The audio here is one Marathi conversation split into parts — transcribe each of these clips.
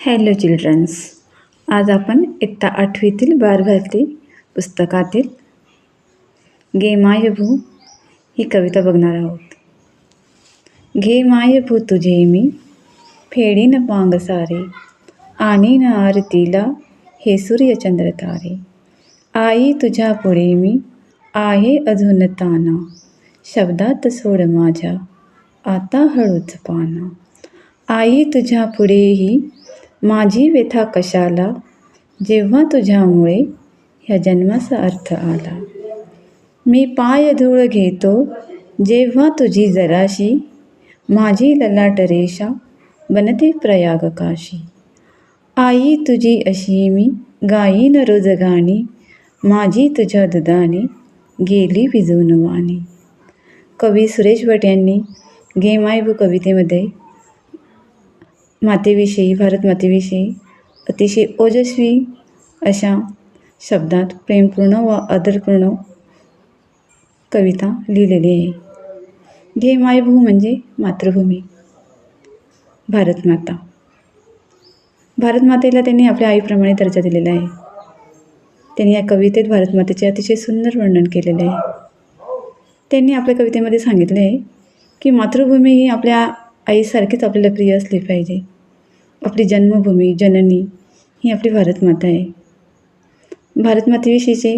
हॅलो चिल्ड्रन्स, आज आपण इयत्ता 8वीतील बालभारती पुस्तकातील घे माय भू ही कविता बघणार आहोत. घे माय भू तुझे मी फेडीन पांग सारे, आणीन आरतीला हे सूर्यचंद्र तारे. आई तुझ्या पुढे मी आहे अजून ताना, शब्दात सोड माझ्या आता हळूच पाना. आई तुझ्या पुढेही माझी व्यथा कशाला, जेव्हा तुझ्यामुळे ह्या जन्माचा अर्थ आला. मी पाय धूळ घेतो जेव्हा तुझी जराशी, माझी ललाट रेषा बनते प्रयाग काशी. आई तुझी अशी मी गाईन रोज गाणी, माझी तुझ्या दुधाने गेली भिजून वाणी. कवी सुरेश भट यांनी घे माय भू कवितेमध्ये मातेविषयी, भारत मातेविषयी अतिशय ओजस्वी अशा शब्दात प्रेमपूर्ण व आदरपूर्ण कविता लिहिलेली आहे. घे मायभू म्हणजे मातृभूमी, भारतमाता. भारतमातेला त्यांनी आपल्या आईप्रमाणे दर्जा दिलेला आहे. त्यांनी या कवितेत भारतमातेचे अतिशय सुंदर वर्णन केलेले आहे. त्यांनी आपल्या कवितेमध्ये सांगितले आहे की मातृभूमी ही आपल्या आईसारखीच आपल्याला प्रिय असली पाहिजे. आपली जन्मभूमी, जननी ही आपली भारतमाता आहे. भारतमातेविषयीचे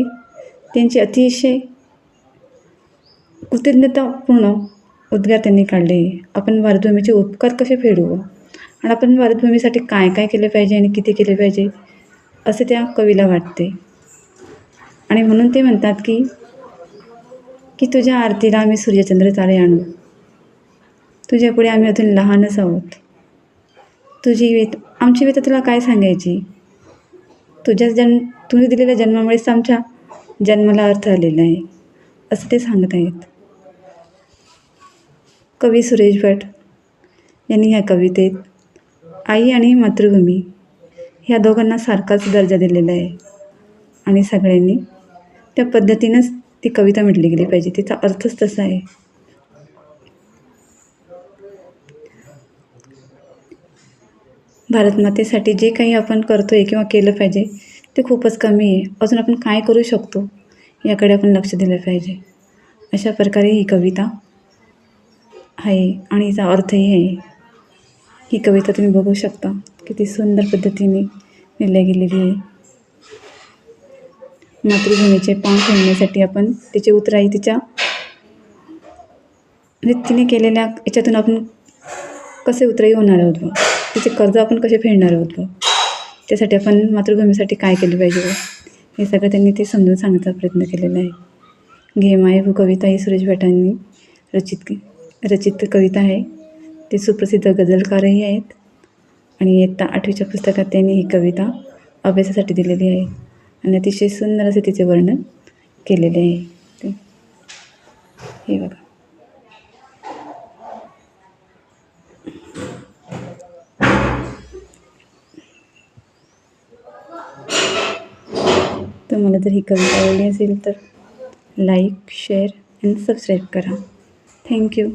त्यांचे अतिशय कृतज्ञतापूर्ण उद्गार त्यांनी काढले. आपण भारतभूमीचे उपकार कसे फेडू आणि आपण भारतभूमीसाठी काय काय केले पाहिजे आणि किती केले पाहिजे असे त्या कवीला वाटते. आणि म्हणून ते म्हणतात की तुझ्या आरतीला आम्ही सूर्यचंद्र तारे आणू. तुझ्यापुढे आम्ही अजून लहानच आहोत. आमची व्यथा तुला काय सांगायची. तुम्ही दिलेल्या जन्मामुळेच आमच्या जन्माला अर्थ आलेला आहे असं ते सांगत आहेत. कवी सुरेश भट यांनी ह्या कवितेत आई आणि मातृभूमी ह्या दोघांना सारखाच दर्जा दिलेला आहे आणि सगळ्यांनी त्या पद्धतीनंच ती कविता म्हटली गेली पाहिजे. तिचा अर्थच तसा आहे. भारतमातेसाठी जे काही आपण करतो आहे किंवा केलं पाहिजे ते खूपच कमी आहे. अजून आपण काय करू शकतो याकडे आपण लक्ष दिलं पाहिजे. अशा प्रकारे ही कविता आहे आणि हिचा अर्थही आहे. ही कविता तुम्ही बघू शकता किती सुंदर पद्धतीने लिहिल्या गेलेली आहे. मातृभूमीचे पान ठेवण्यासाठी आपण तिचे उतराई तिच्या तिने केलेल्या याच्यातून आपण कसे उतराई होणार आहोत बघ, तिचे कर्ज आपण कसे फेडणार आहोत बघ, त्यासाठी आपण मातृभूमीसाठी काय केलं पाहिजे हे सगळं त्यांनी ते समजून सांगण्याचा प्रयत्न केलेला आहे. घे माय भू कविता ही सुरेश भटांनी रचित कविता आहे. ते सुप्रसिद्ध गझलकारही आहेत आणि इयत्ता 8वीच्या पुस्तकात त्यांनी ही कविता अभ्यासासाठी दिलेली आहे आणि अतिशय सुंदर असे तिचे वर्णन केलेले आहे. हे बघा. तुम्हाला जर ही कविता आवडली असेल तर लाईक, शेअर आणि सबस्क्राईब करा. थँक्यू.